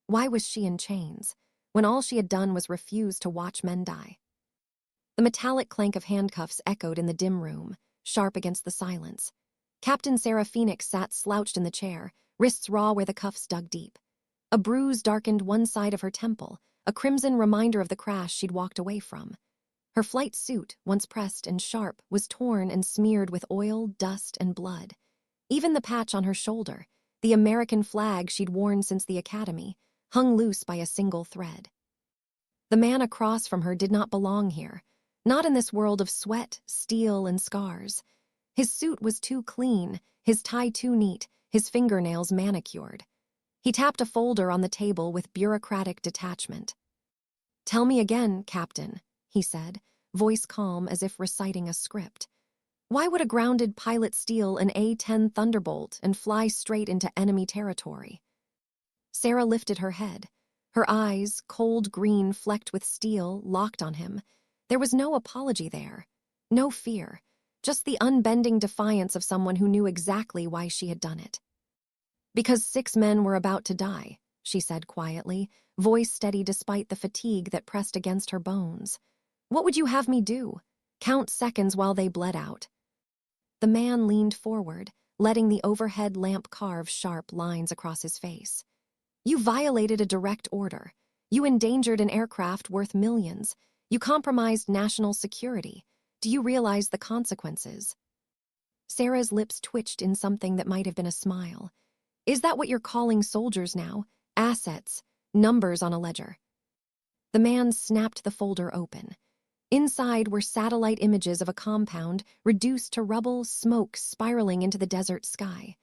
Why was she in chains, when all she had done was refuse to watch men die? The metallic clank of handcuffs echoed in the dim room, sharp against the silence. Captain Sarah Phoenix sat slouched in the chair, wrists raw where the cuffs dug deep. A bruise darkened one side of her temple, a crimson reminder of the crash she'd walked away from. Her flight suit, once pressed and sharp, was torn and smeared with oil, dust, and blood. Even the patch on her shoulder, the American flag she'd worn since the academy, hung loose by a single thread. The man across from her did not belong here, not in this world of sweat, steel, and scars. His suit was too clean, his tie too neat, his fingernails manicured. He tapped a folder on the table with bureaucratic detachment. "Tell me again, Captain," he said, voice calm as if reciting a script. "Why would a grounded pilot steal an A-10 Thunderbolt and fly straight into enemy territory?" Sarah lifted her head. Her eyes, cold green flecked with steel, locked on him. There was no apology there, no fear, just the unbending defiance of someone who knew exactly why she had done it. "Because 6 men were about to die," she said quietly, voice steady despite the fatigue that pressed against her bones. "What would you have me do? Count seconds while they bled out?" The man leaned forward, letting the overhead lamp carve sharp lines across his face. "You violated a direct order. You endangered an aircraft worth millions. You compromised national security. Do you realize the consequences?" Sarah's lips twitched in something that might have been a smile. "Is that what you're calling soldiers now? Assets, numbers on a ledger?" The man snapped the folder open. Inside were satellite images of a compound reduced to rubble, smoke spiraling into the desert sky.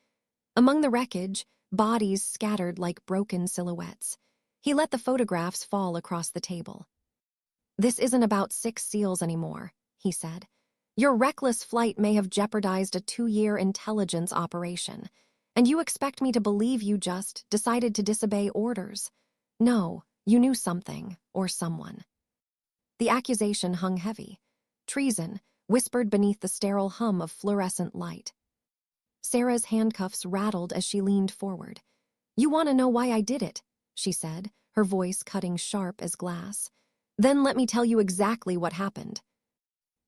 Among the wreckage, bodies scattered like broken silhouettes. He let the photographs fall across the table. "This isn't about 6 SEALs anymore," he said. "Your reckless flight may have jeopardized a 2-year intelligence operation, and you expect me to believe you just decided to disobey orders? No, you knew something, or someone." The accusation hung heavy. Treason, whispered beneath the sterile hum of fluorescent light. Sarah's handcuffs rattled as she leaned forward. "You want to know why I did it," she said, her voice cutting sharp as glass. "Then let me tell you exactly what happened."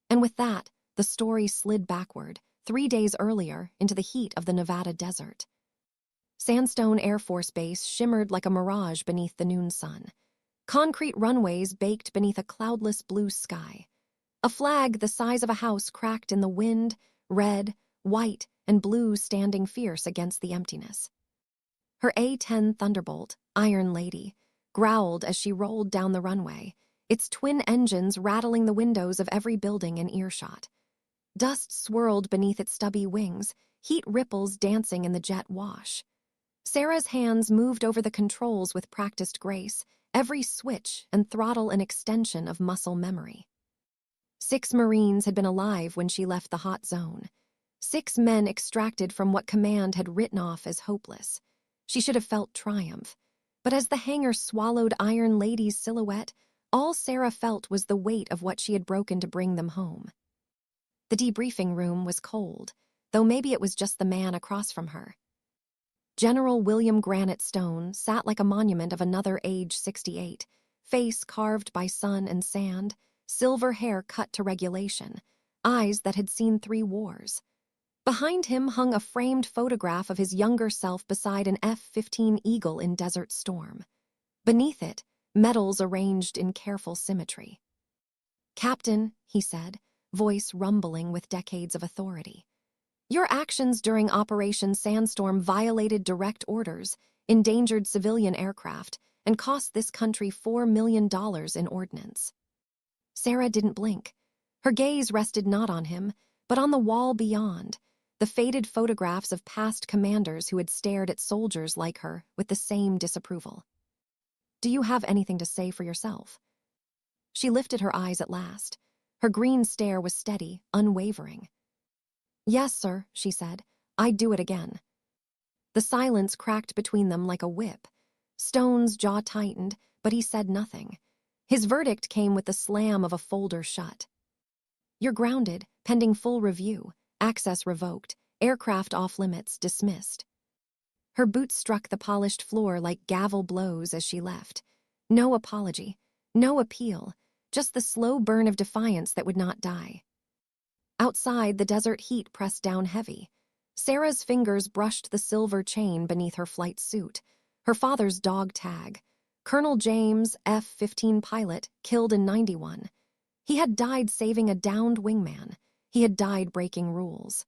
And with that, the story slid backward, 3 days earlier, into the heat of the Nevada desert. Sandstone Air Force Base shimmered like a mirage beneath the noon sun. Concrete runways baked beneath a cloudless blue sky. A flag the size of a house cracked in the wind, red, white, and blue standing fierce against the emptiness. Her A-10 Thunderbolt, Iron Lady, growled as she rolled down the runway, its twin engines rattling the windows of every building in earshot. Dust swirled beneath its stubby wings, heat ripples dancing in the jet wash. Sarah's hands moved over the controls with practiced grace, every switch and throttle an extension of muscle memory. 6 Marines had been alive when she left the hot zone. 6 men extracted from what command had written off as hopeless. She should have felt triumph. But as the hangar swallowed Iron Lady's silhouette, all Sarah felt was the weight of what she had broken to bring them home. The debriefing room was cold, though maybe it was just the man across from her. General William Granite Stone sat like a monument of another age 68, face carved by sun and sand, silver hair cut to regulation, eyes that had seen 3 wars. Behind him hung a framed photograph of his younger self beside an F-15 Eagle in Desert Storm. Beneath it, medals arranged in careful symmetry. "Captain," he said, voice rumbling with decades of authority, "your actions during Operation Sandstorm violated direct orders, endangered civilian aircraft, and cost this country $4 million in ordnance." Sarah didn't blink. Her gaze rested not on him, but on the wall beyond, the faded photographs of past commanders who had stared at soldiers like her with the same disapproval. "Do you have anything to say for yourself?" She lifted her eyes at last. Her green stare was steady, unwavering. "Yes, sir," she said. "I'd do it again." The silence cracked between them like a whip. Stone's jaw tightened, but he said nothing. His verdict came with the slam of a folder shut. "You're grounded, pending full review, access revoked, aircraft off limits, dismissed." Her boots struck the polished floor like gavel blows as she left. No apology, no appeal, just the slow burn of defiance that would not die. Outside, the desert heat pressed down heavy. Sarah's fingers brushed the silver chain beneath her flight suit, her father's dog tag. Colonel James, F-15 pilot, killed in '91. He had died saving a downed wingman. He had died breaking rules.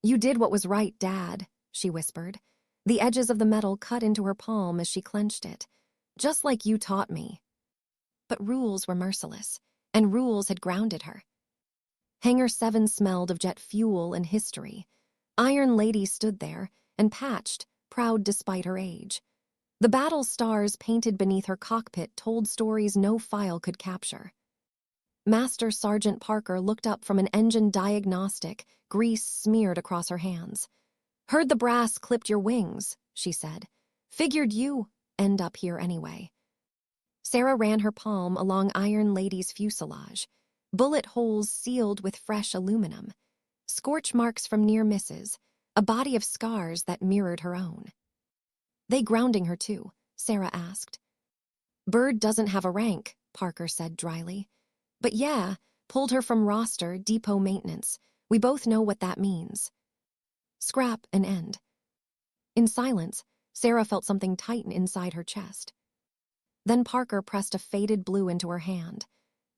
"You did what was right, Dad," she whispered. The edges of the metal cut into her palm as she clenched it. "Just like you taught me." But rules were merciless, and rules had grounded her. Hangar 7 smelled of jet fuel and history. Iron Lady stood there, and patched, proud despite her age. The battle stars painted beneath her cockpit told stories no file could capture. Master Sergeant Parker looked up from an engine diagnostic, grease smeared across her hands. "Heard the brass clipped your wings," she said. "Figured you end up here anyway." Sarah ran her palm along Iron Lady's fuselage, bullet holes sealed with fresh aluminum, scorch marks from near misses, a body of scars that mirrored her own. "They grounding her too?" Sarah asked. "Bird doesn't have a rank," Parker said dryly. "But yeah, pulled her from roster, depot maintenance. We both know what that means. Scrap and end." In silence, Sarah felt something tighten inside her chest. Then Parker pressed a faded blue into her hand.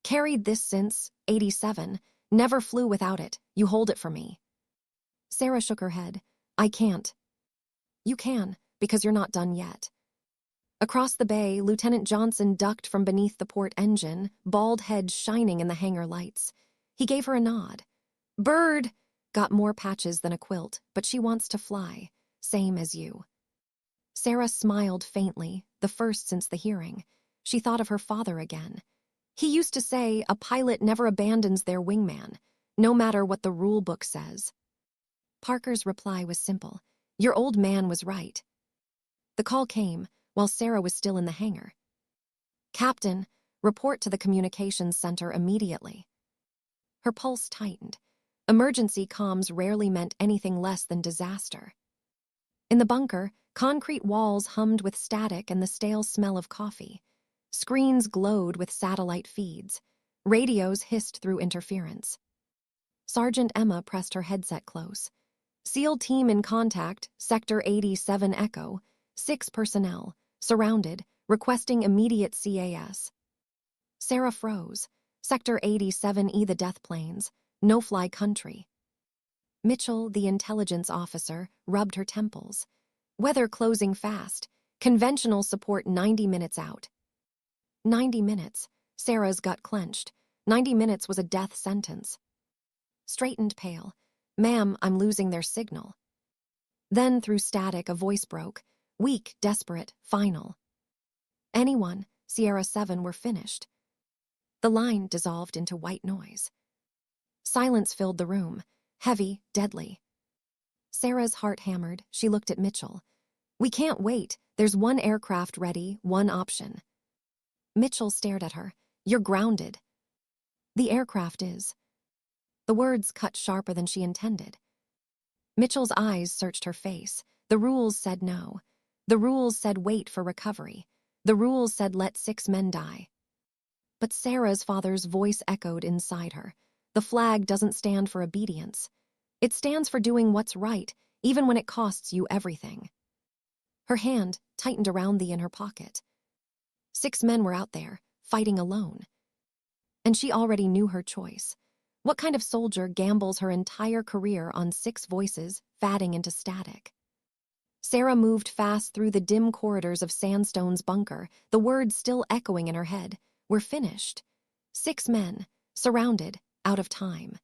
"Carried this since '87. Never flew without it. You hold it for me." Sarah shook her head. "I can't." "You can, because you're not done yet." Across the bay, Lieutenant Johnson ducked from beneath the port engine, bald head shining in the hangar lights. He gave her a nod. "Bird got more patches than a quilt, but she wants to fly, same as you." Sarah smiled faintly, the first since the hearing. She thought of her father again. He used to say a pilot never abandons their wingman, no matter what the rule book says. Parker's reply was simple. "Your old man was right." The call came while Sarah was still in the hangar. "Captain, report to the communications center immediately." Her pulse tightened. Emergency comms rarely meant anything less than disaster. In the bunker, concrete walls hummed with static and the stale smell of coffee. Screens glowed with satellite feeds. Radios hissed through interference. Sergeant Emma pressed her headset close. "SEAL team in contact, Sector 87 Echo. 6 personnel, surrounded, requesting immediate CAS." Sarah froze. Sector 87E, the death planes. No-fly country. Mitchell, the intelligence officer, rubbed her temples. "Weather closing fast. Conventional support 90 minutes out." 90 minutes. Sarah's gut clenched. 90 minutes was a death sentence. Straightened pale. "Ma'am, I'm losing their signal." Then, through static, a voice broke. Weak, desperate, final. "Anyone, Sierra 7, we're finished." The line dissolved into white noise. Silence filled the room, heavy, deadly. Sarah's heart hammered. She looked at Mitchell. "We can't wait. There's one aircraft ready, one option." Mitchell stared at her. "You're grounded." "The aircraft is." The words cut sharper than she intended. Mitchell's eyes searched her face. The rules said no. The rules said wait for recovery. The rules said let 6 men die. But Sarah's father's voice echoed inside her. The flag doesn't stand for obedience. It stands for doing what's right, even when it costs you everything. Her hand tightened around the in her pocket. 6 men were out there, fighting alone. And she already knew her choice. What kind of soldier gambles her entire career on 6 voices, fatting into static? Sarah moved fast through the dim corridors of Sandstone's bunker, the words still echoing in her head. We're finished. 6 men, surrounded, out of time.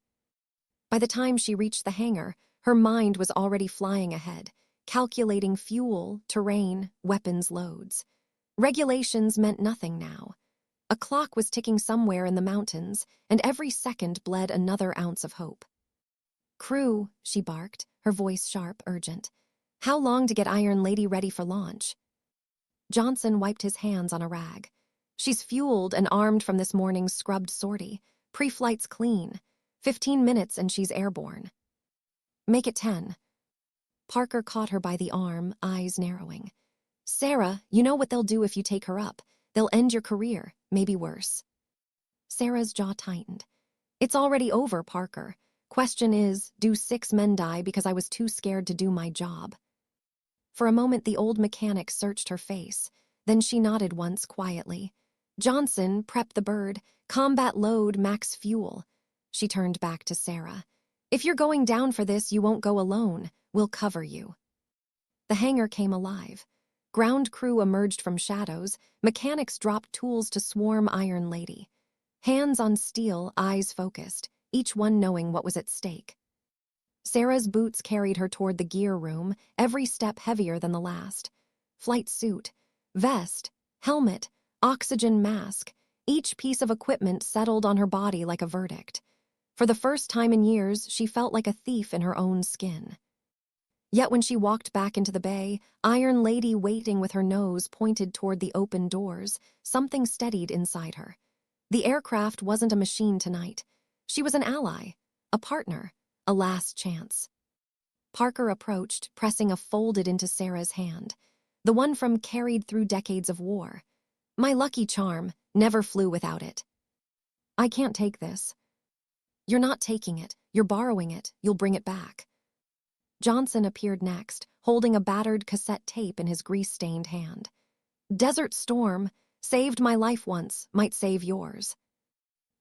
By the time she reached the hangar, her mind was already flying ahead, calculating fuel, terrain, weapons loads. Regulations meant nothing now. A clock was ticking somewhere in the mountains, and every second bled another ounce of hope. "Crew," she barked, her voice sharp, urgent. "How long to get Iron Lady ready for launch?" Johnson wiped his hands on a rag. "She's fueled and armed from this morning's scrubbed sortie. Pre-flight's clean. 15 minutes and she's airborne." "Make it 10." Parker caught her by the arm, eyes narrowing. Sarah, you know what they'll do if you take her up. They'll end your career, maybe worse. Sarah's jaw tightened. It's already over, Parker. Question is, do 6 men die because I was too scared to do my job? For a moment, the old mechanic searched her face. Then she nodded once quietly. Johnson, prep the bird. Combat load, max fuel. She turned back to Sarah. If you're going down for this, you won't go alone. We'll cover you. The hangar came alive. Ground crew emerged from shadows. Mechanics dropped tools to swarm Iron Lady. Hands on steel, eyes focused, each one knowing what was at stake. Sarah's boots carried her toward the gear room, every step heavier than the last. Flight suit, vest, helmet, oxygen mask, each piece of equipment settled on her body like a verdict. For the first time in years, she felt like a thief in her own skin. Yet when she walked back into the bay, Iron Lady waiting with her nose pointed toward the open doors, something steadied inside her. The aircraft wasn't a machine tonight. She was an ally, a partner, a last chance. Parker approached, pressing a folded into Sarah's hand, the one from carried through decades of war. My lucky charm, never flew without it. I can't take this. You're not taking it, you're borrowing it, you'll bring it back. Johnson appeared next, holding a battered cassette tape in his grease-stained hand. Desert Storm, saved my life once, might save yours.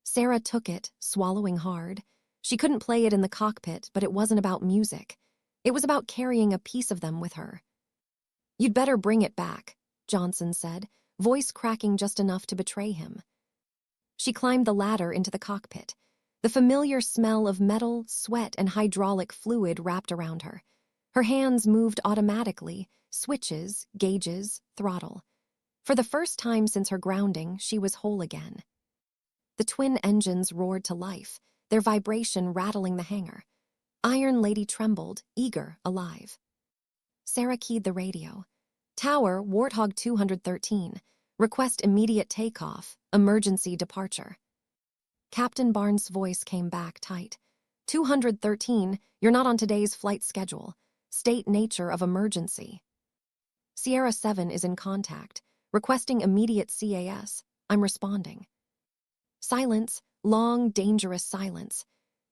Sarah took it, swallowing hard. She couldn't play it in the cockpit, but it wasn't about music. It was about carrying a piece of them with her. You'd better bring it back, Johnson said, voice cracking just enough to betray him. She climbed the ladder into the cockpit. The familiar smell of metal, sweat, and hydraulic fluid wrapped around her. Her hands moved automatically, switches, gauges, throttle. For the first time since her grounding, she was whole again. The twin engines roared to life, their vibration rattling the hangar. Iron Lady trembled, eager, alive. Sarah keyed the radio. Tower, Warthog 213. Request immediate takeoff, emergency departure. Captain Barnes' voice came back tight. 213, you're not on today's flight schedule. State nature of emergency. Sierra 7 is in contact, requesting immediate CAS. I'm responding. Silence, long, dangerous silence.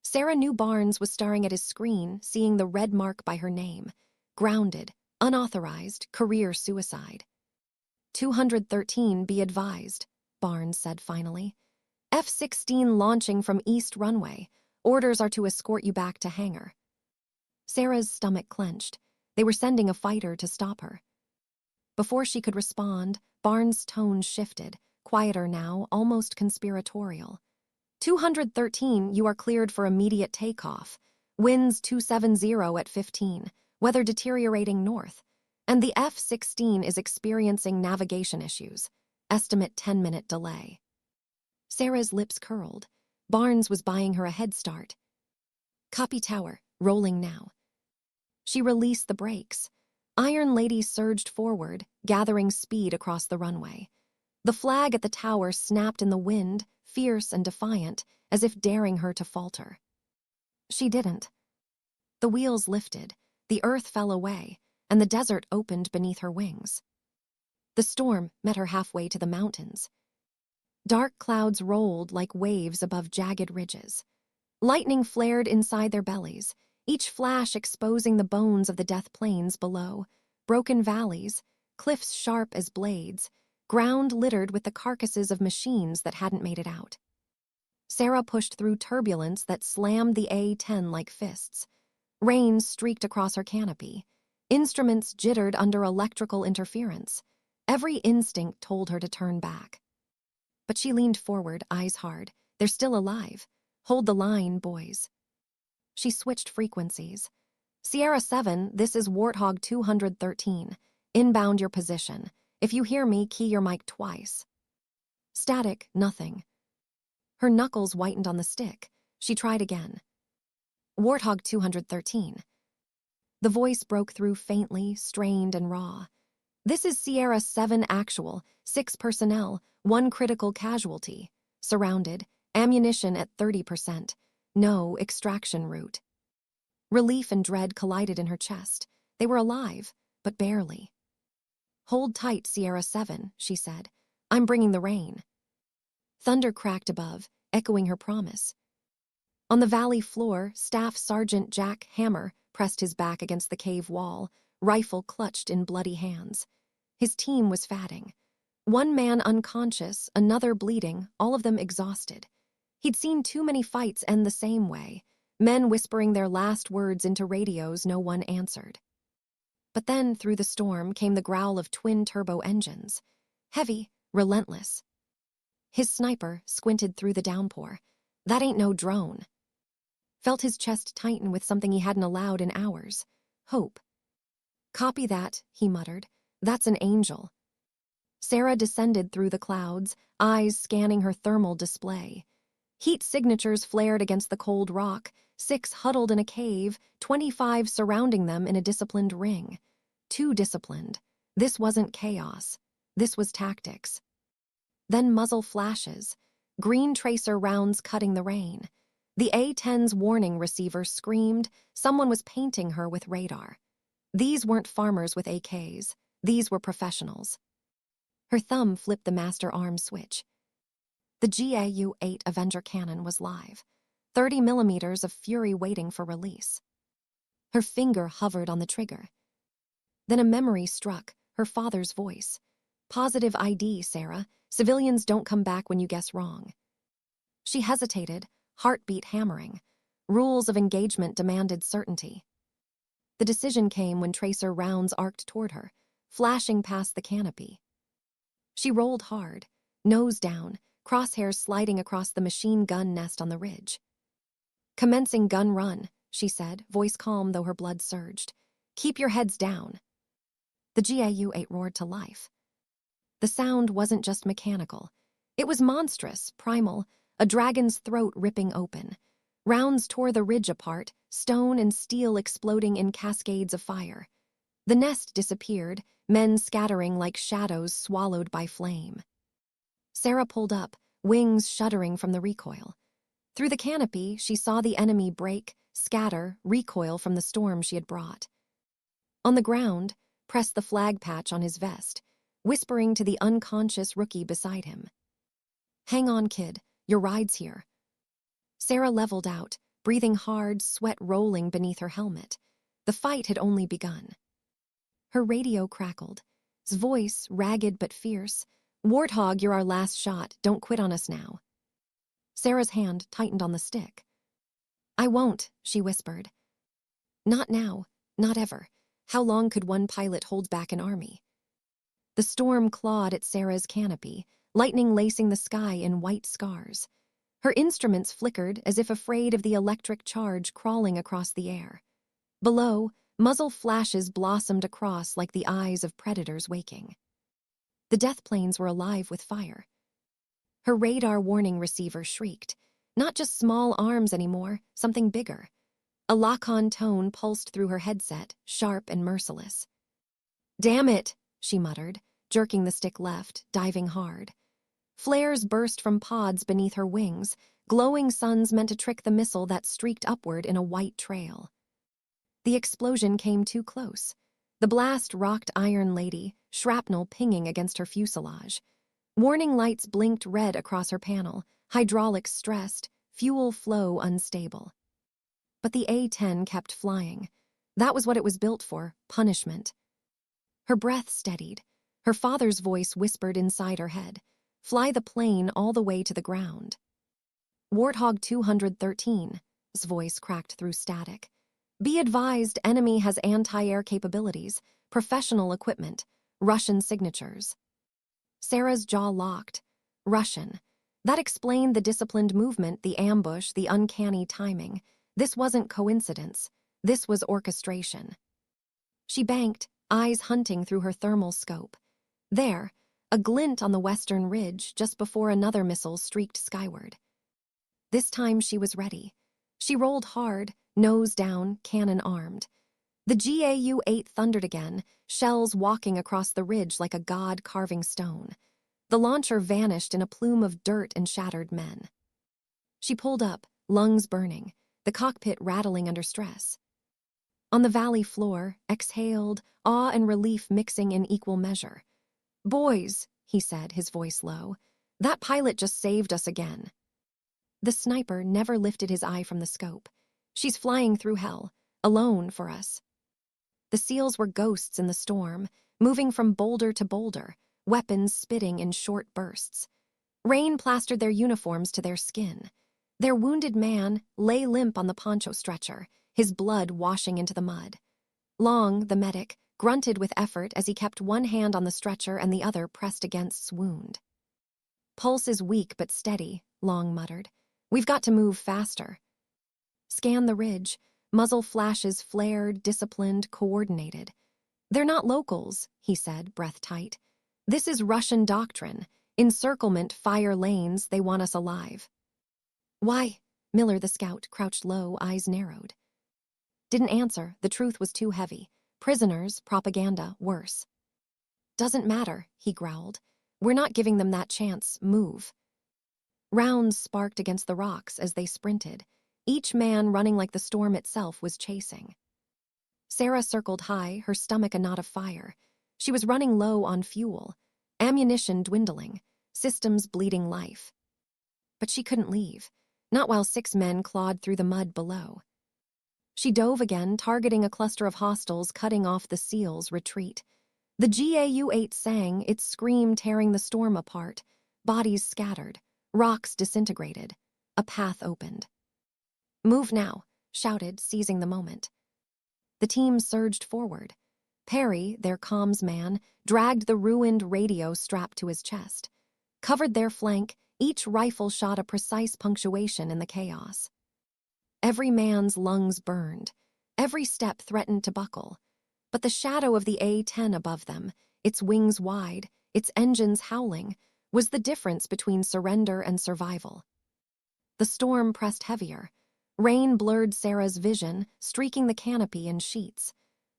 Sarah knew Barnes was staring at his screen, seeing the red mark by her name. Grounded, unauthorized, career suicide. 213, be advised, Barnes said finally. F-16 launching from East Runway. Orders are to escort you back to hangar. Sarah's stomach clenched. They were sending a fighter to stop her. Before she could respond, Barnes' tone shifted, quieter now, almost conspiratorial. 213, you are cleared for immediate takeoff. Winds 270 at 15, weather deteriorating north. And the F-16 is experiencing navigation issues. Estimate 10-minute delay. Sarah's lips curled. Barnes was buying her a head start. Copy tower, rolling now. She released the brakes. Iron Lady surged forward, gathering speed across the runway. The flag at the tower snapped in the wind, fierce and defiant, as if daring her to falter. She didn't. The wheels lifted, the earth fell away, and the desert opened beneath her wings. The storm met her halfway to the mountains. Dark clouds rolled like waves above jagged ridges. Lightning flared inside their bellies, each flash exposing the bones of the death plains below, broken valleys, cliffs sharp as blades, ground littered with the carcasses of machines that hadn't made it out. Sarah pushed through turbulence that slammed the A-10 like fists. Rain streaked across her canopy. Instruments jittered under electrical interference. Every instinct told her to turn back. But she leaned forward, eyes hard. They're still alive. Hold the line, boys. She switched frequencies. Sierra 7, this is Warthog 213. Inbound your position. If you hear me, key your mic twice. Static, nothing. Her knuckles whitened on the stick. She tried again. Warthog 213. The voice broke through faintly, strained and raw. This is Sierra 7 actual, 6 personnel, 1 critical casualty. Surrounded, ammunition at 30%. No extraction route. Relief and dread collided in her chest. They were alive, but barely. "Hold tight, Sierra 7, she said. "I'm bringing the rain." Thunder cracked above, echoing her promise. On the valley floor, Staff Sergeant Jack Hammer pressed his back against the cave wall, rifle clutched in bloody hands. His team was fatting. One man unconscious, another bleeding, all of them exhausted. He'd seen too many fights end the same way, men whispering their last words into radios no one answered. But then, through the storm, came the growl of twin-turbo engines. Heavy, relentless. His sniper squinted through the downpour. That ain't no drone. Felt his chest tighten with something he hadn't allowed in hours. Hope. "Copy that," he muttered. "That's an angel." Sarah descended through the clouds, eyes scanning her thermal display. Heat signatures flared against the cold rock, 6 huddled in a cave, 25 surrounding them in a disciplined ring. Too disciplined. This wasn't chaos. This was tactics. Then muzzle flashes, green tracer rounds cutting the rain. The A-10's warning receiver screamed someone was painting her with radar. These weren't farmers with AKs. These were professionals. Her thumb flipped the master arm switch. The GAU-8 Avenger cannon was live, 30 millimeters of fury waiting for release. Her finger hovered on the trigger. Then a memory struck, her father's voice. "Positive ID, Sarah. Civilians don't come back when you guess wrong." She hesitated, heartbeat hammering. Rules of engagement demanded certainty. The decision came when tracer rounds arced toward her, flashing past the canopy. She rolled hard, nose down, crosshairs sliding across the machine gun nest on the ridge. "Commencing gun run," she said, voice calm though her blood surged. "Keep your heads down." The GAU-8 roared to life. The sound wasn't just mechanical. It was monstrous, primal, a dragon's throat ripping open. Rounds tore the ridge apart, stone and steel exploding in cascades of fire. The nest disappeared, men scattering like shadows swallowed by flame. Sarah pulled up, wings shuddering from the recoil. Through the canopy, she saw the enemy break, scatter, recoil from the storm she had brought. On the ground, pressed the flag patch on his vest, whispering to the unconscious rookie beside him. "Hang on, kid. Your ride's here." Sarah leveled out, breathing hard, sweat rolling beneath her helmet. The fight had only begun. Her radio crackled. His voice, ragged but fierce. "Warthog, you're our last shot. Don't quit on us now." Sarah's hand tightened on the stick. "I won't," she whispered. "Not now. Not ever. How long could one pilot hold back an army?" The storm clawed at Sarah's canopy, lightning lacing the sky in white scars. Her instruments flickered as if afraid of the electric charge crawling across the air. Below, muzzle flashes blossomed across like the eyes of predators waking. The death planes were alive with fire. Her radar warning receiver shrieked. Not just small arms anymore, something bigger. A lock-on tone pulsed through her headset, sharp and merciless. "Damn it," she muttered, jerking the stick left, diving hard. Flares burst from pods beneath her wings, glowing suns meant to trick the missile that streaked upward in a white trail. The explosion came too close. The blast rocked Iron Lady, shrapnel pinging against her fuselage. Warning lights blinked red across her panel, hydraulics stressed, fuel flow unstable. But the A-10 kept flying. That was what it was built for, punishment. Her breath steadied. Her father's voice whispered inside her head. "Fly the plane all the way to the ground." "Warthog 213, his voice cracked through static. "Be advised, enemy has anti-air capabilities, professional equipment, Russian signatures." Sarah's jaw locked. Russian. That explained the disciplined movement, the ambush, the uncanny timing. This wasn't coincidence. This was orchestration. She banked, eyes hunting through her thermal scope. There, a glint on the western ridge just before another missile streaked skyward. This time she was ready. She rolled hard, nose down, cannon armed. The GAU-8 thundered again, shells walking across the ridge like a god carving stone. The launcher vanished in a plume of dirt and shattered men. She pulled up, lungs burning, the cockpit rattling under stress. On the valley floor, exhaled, awe and relief mixing in equal measure. "Boys," he said, his voice low, "that pilot just saved us again." The sniper never lifted his eye from the scope. "She's flying through hell, alone for us." The SEALs were ghosts in the storm, moving from boulder to boulder, weapons spitting in short bursts. Rain plastered their uniforms to their skin. Their wounded man lay limp on the poncho stretcher, his blood washing into the mud. Long, the medic, grunted with effort as he kept one hand on the stretcher and the other pressed against wound. "Pulse is weak but steady," Long muttered. "We've got to move faster." Scan the ridge. Muzzle flashes flared, disciplined, coordinated. "They're not locals," he said, breath tight. "This is Russian doctrine. Encirclement, fire lanes, they want us alive." "Why?" Miller, the scout, crouched low, eyes narrowed. Didn't answer, the truth was too heavy. Prisoners, propaganda, worse. "Doesn't matter," he growled. "We're not giving them that chance, move." Rounds sparked against the rocks as they sprinted. Each man running like the storm itself was chasing. Sarah circled high, her stomach a knot of fire. She was running low on fuel, ammunition dwindling, systems bleeding life. But she couldn't leave, not while 6 men clawed through the mud below. She dove again, targeting a cluster of hostiles, cutting off the SEALs' retreat. The GAU-8 sang, its scream tearing the storm apart. Bodies scattered, rocks disintegrated. A path opened. "Move now," shouted, seizing the moment. The team surged forward. Perry, their comms man, dragged the ruined radio strapped to his chest. Covered their flank, each rifle shot a precise punctuation in the chaos. Every man's lungs burned. Every step threatened to buckle. But the shadow of the A-10 above them, its wings wide, its engines howling, was the difference between surrender and survival. The storm pressed heavier. Rain blurred Sarah's vision, streaking the canopy in sheets.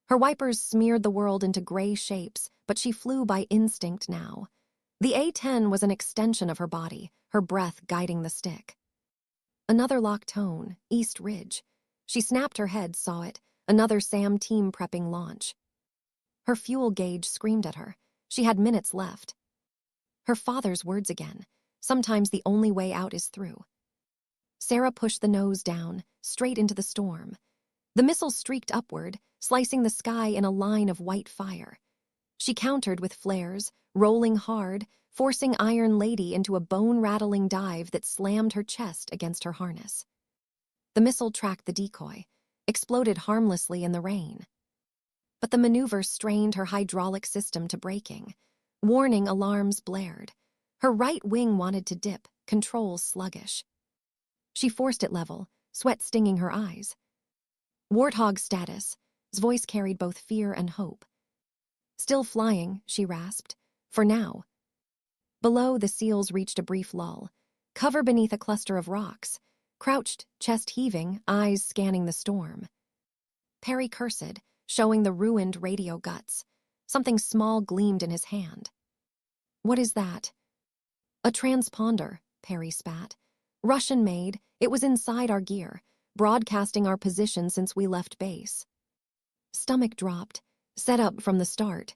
Her wipers smeared the world into gray shapes, but she flew by instinct now. The A-10 was an extension of her body, her breath guiding the stick. Another locked tone, East Ridge. She snapped her head, saw it, another SAM team prepping launch. Her fuel gauge screamed at her. She had minutes left. Her father's words again. Sometimes the only way out is through. Sarah pushed the nose down, straight into the storm. The missile streaked upward, slicing the sky in a line of white fire. She countered with flares, rolling hard, forcing Iron Lady into a bone-rattling dive that slammed her chest against her harness. The missile tracked the decoy, exploded harmlessly in the rain. But the maneuver strained her hydraulic system to braking. Warning alarms blared. Her right wing wanted to dip, controls sluggish. She forced it level, sweat stinging her eyes. "Warthog status." His voice carried both fear and hope. "Still flying," she rasped. "For now." Below, the SEALs reached a brief lull. Cover beneath a cluster of rocks. Crouched, chest heaving, eyes scanning the storm. Perry cursed, showing the ruined radio guts. Something small gleamed in his hand. "What is that?" "A transponder," Perry spat. "Russian-made, it was inside our gear, broadcasting our position since we left base." Stomach dropped, set up from the start.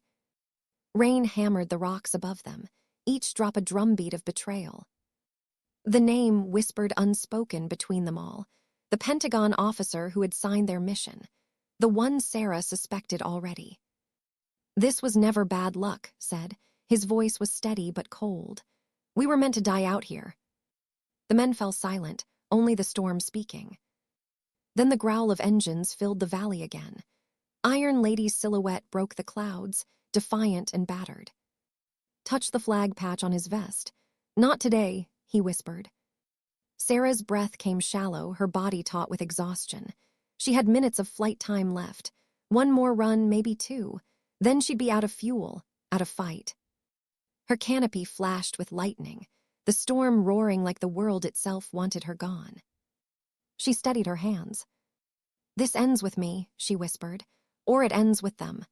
Rain hammered the rocks above them, each drop a drumbeat of betrayal. The name whispered unspoken between them all, the Pentagon officer who had signed their mission, the one Sarah suspected already. "This was never bad luck," said. His voice was steady but cold. "We were meant to die out here." The men fell silent, only the storm speaking. Then the growl of engines filled the valley again. Iron Lady's silhouette broke the clouds, defiant and battered. "Touch the flag patch on his vest." "Not today," he whispered. Sarah's breath came shallow, her body taut with exhaustion. She had minutes of flight time left. One more run, maybe 2. Then she'd be out of fuel, out of fight. Her canopy flashed with lightning, the storm roaring like the world itself wanted her gone. She steadied her hands. "This ends with me," she whispered, "or it ends with them."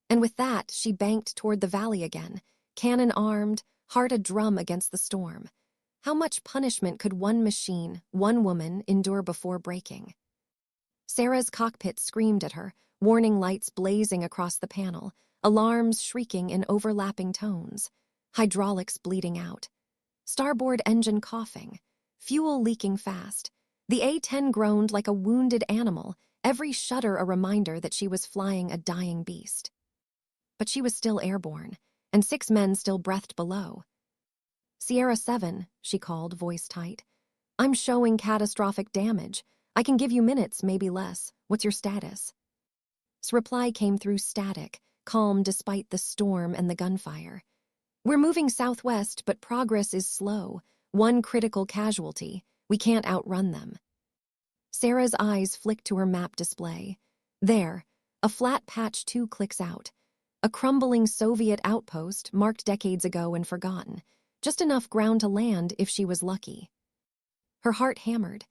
And with that, she banked toward the valley again, cannon armed, heart a drum against the storm. How much punishment could one machine, one woman, endure before breaking? Sarah's cockpit screamed at her, warning lights blazing across the panel, alarms shrieking in overlapping tones, hydraulics bleeding out, starboard engine coughing, fuel leaking fast. The A-10 groaned like a wounded animal, every shudder a reminder that she was flying a dying beast. But she was still airborne, and 6 men still breathed below. "Sierra 7, she called, voice tight. "I'm showing catastrophic damage. I can give you minutes, maybe less. What's your status?" His reply came through static, calm despite the storm and the gunfire. "We're moving southwest, but progress is slow. 1 critical casualty. We can't outrun them." Sarah's eyes flicked to her map display. There, a flat patch 2 clicks out. A crumbling Soviet outpost marked decades ago and forgotten. Just enough ground to land if she was lucky. Her heart hammered.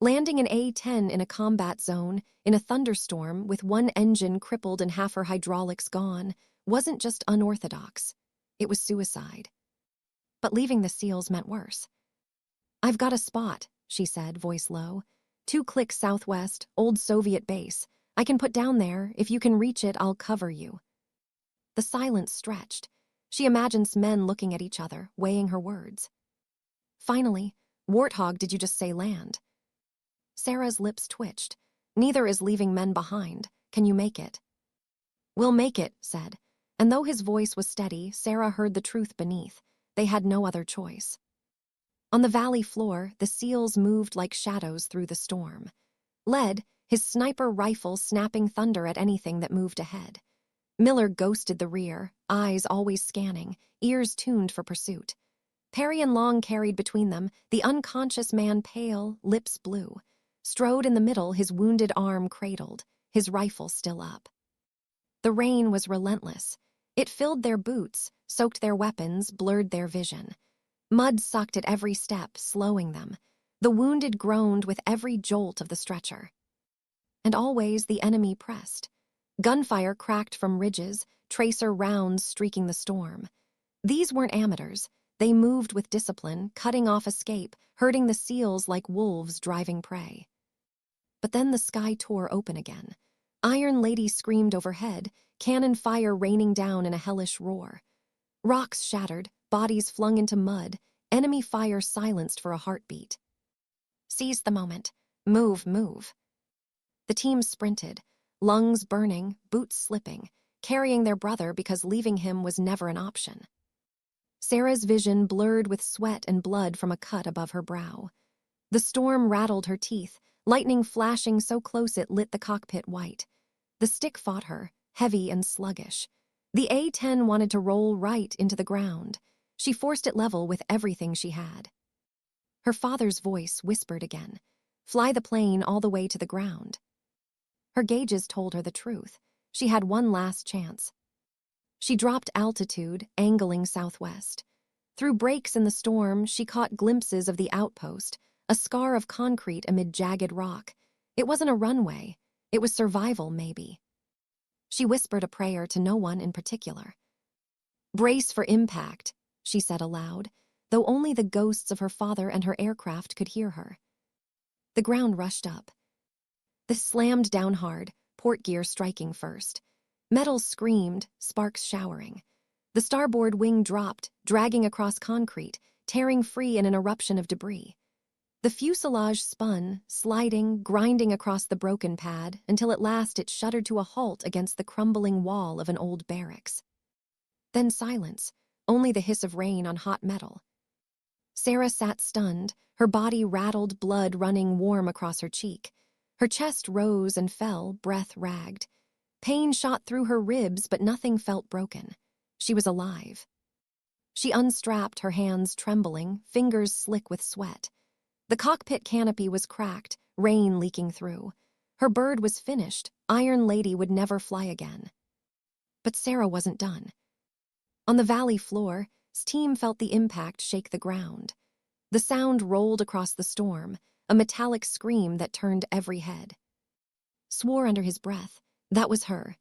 Landing an A-10 in a combat zone, in a thunderstorm, with 1 engine crippled and half her hydraulics gone, wasn't just unorthodox. It was suicide. But leaving the SEALs meant worse. "I've got a spot," she said, voice low. 2 clicks southwest, old Soviet base. I can put down there. If you can reach it, I'll cover you." The silence stretched. She imagines men looking at each other, weighing her words. Finally, "Warthog, did you just say land?" Sarah's lips twitched. "Neither is leaving men behind. Can you make it?" "We'll make it," said. And though his voice was steady, Sarah heard the truth beneath. They had no other choice. On the valley floor, the SEALs moved like shadows through the storm. Led, his sniper rifle snapping thunder at anything that moved ahead. Miller ghosted the rear, eyes always scanning, ears tuned for pursuit. Perry and Long carried between them, the unconscious man pale, lips blue. Strode in the middle, his wounded arm cradled, his rifle still up. The rain was relentless. It filled their boots, soaked their weapons, blurred their vision. Mud sucked at every step, slowing them. The wounded groaned with every jolt of the stretcher. And always the enemy pressed. Gunfire cracked from ridges, tracer rounds streaking the storm. These weren't amateurs. They moved with discipline, cutting off escape, herding the SEALs like wolves driving prey. But then the sky tore open again. Iron Lady screamed overhead, cannon fire raining down in a hellish roar. Rocks shattered, bodies flung into mud, enemy fire silenced for a heartbeat. "Seize the moment. Move, move." The team sprinted, lungs burning, boots slipping, carrying their brother because leaving him was never an option. Sarah's vision blurred with sweat and blood from a cut above her brow. The storm rattled her teeth, lightning flashing so close it lit the cockpit white. The stick fought her, heavy and sluggish. The A-10 wanted to roll right into the ground. She forced it level with everything she had. Her father's voice whispered again, "Fly the plane all the way to the ground." Her gauges told her the truth. She had one last chance. She dropped altitude, angling southwest. Through breaks in the storm, she caught glimpses of the outpost, a scar of concrete amid jagged rock. It wasn't a runway. It was survival, maybe. She whispered a prayer to no one in particular. "Brace for impact," she said aloud, though only the ghosts of her father and her aircraft could hear her. The ground rushed up. This slammed down hard, port gear striking first. Metal screamed, sparks showering. The starboard wing dropped, dragging across concrete, tearing free in an eruption of debris. The fuselage spun, sliding, grinding across the broken pad, until at last it shuddered to a halt against the crumbling wall of an old barracks. Then silence, only the hiss of rain on hot metal. Sarah sat stunned, her body rattled, blood running warm across her cheek. Her chest rose and fell, breath ragged. Pain shot through her ribs, but nothing felt broken. She was alive. She unstrapped, her hands trembling, fingers slick with sweat. The cockpit canopy was cracked, rain leaking through. Her bird was finished. Iron Lady would never fly again. But Sarah wasn't done. On the valley floor, Steam felt the impact shake the ground. The sound rolled across the storm, a metallic scream that turned every head. Swore under his breath. That was her.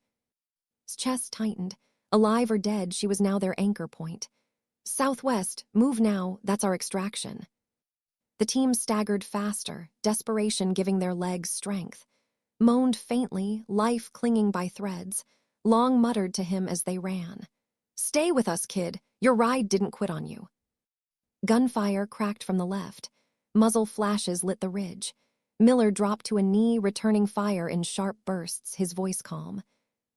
His chest tightened. Alive or dead, she was now their anchor point. "Southwest, move now, that's our extraction." The team staggered faster, desperation giving their legs strength. moaned faintly, life clinging by threads. Long muttered to him as they ran. "Stay with us, kid. Your ride didn't quit on you." Gunfire cracked from the left. Muzzle flashes lit the ridge. Miller dropped to a knee, returning fire in sharp bursts, his voice calm.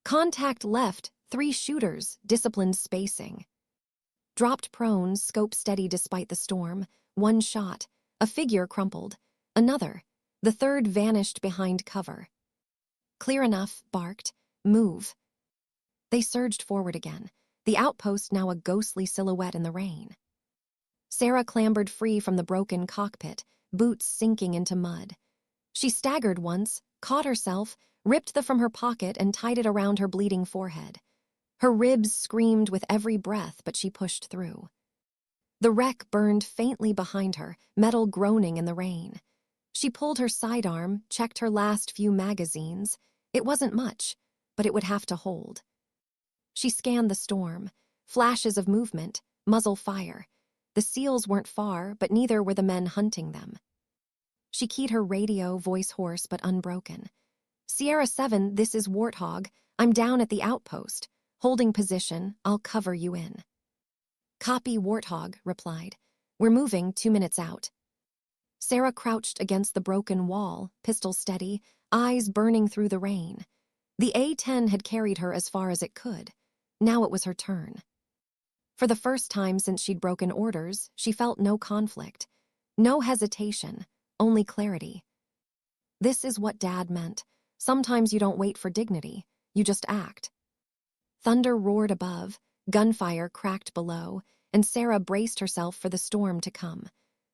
"Contact left, 3 shooters, disciplined spacing." Dropped prone, scope steady despite the storm. 1 shot. A figure crumpled. Another. The third vanished behind cover. "Clear enough," barked. "Move." They surged forward again, the outpost now a ghostly silhouette in the rain. Sarah clambered free from the broken cockpit, boots sinking into mud. She staggered once, caught herself, ripped the from her pocket and tied it around her bleeding forehead. Her ribs screamed with every breath, but she pushed through. The wreck burned faintly behind her, metal groaning in the rain. She pulled her sidearm, checked her last few magazines. It wasn't much, but it would have to hold. She scanned the storm. Flashes of movement, muzzle fire. The SEALs weren't far, but neither were the men hunting them. She keyed her radio, voice hoarse but unbroken. "Sierra 7, this is Warthog. I'm down at the outpost. Holding position, I'll cover you in." "Copy," Warthog replied. "We're moving 2 minutes out." Sarah crouched against the broken wall, pistol steady, eyes burning through the rain. The A-10 had carried her as far as it could. Now it was her turn. For the first time since she'd broken orders, she felt no conflict. No hesitation, only clarity. This is what Dad meant. Sometimes you don't wait for dignity, you just act. Thunder roared above, gunfire cracked below, and Sarah braced herself for the storm to come.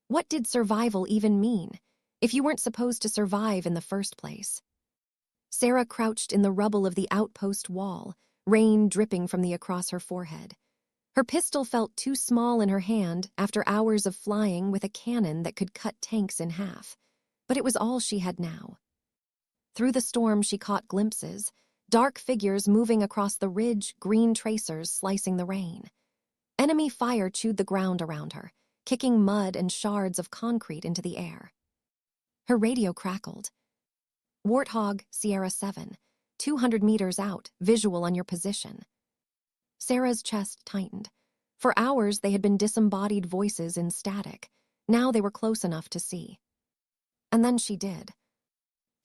What did survival even mean, if you weren't supposed to survive in the first place? Sarah crouched in the rubble of the outpost wall, rain dripping from across her forehead. Her pistol felt too small in her hand after hours of flying with a cannon that could cut tanks in half. But it was all she had now. Through the storm she caught glimpses, dark figures moving across the ridge, green tracers slicing the rain. Enemy fire chewed the ground around her, kicking mud and shards of concrete into the air. Her radio crackled. "Warthog, Sierra 7, 200 meters out, visual on your position." Sarah's chest tightened. For hours they had been disembodied voices in static. Now they were close enough to see. And then she did.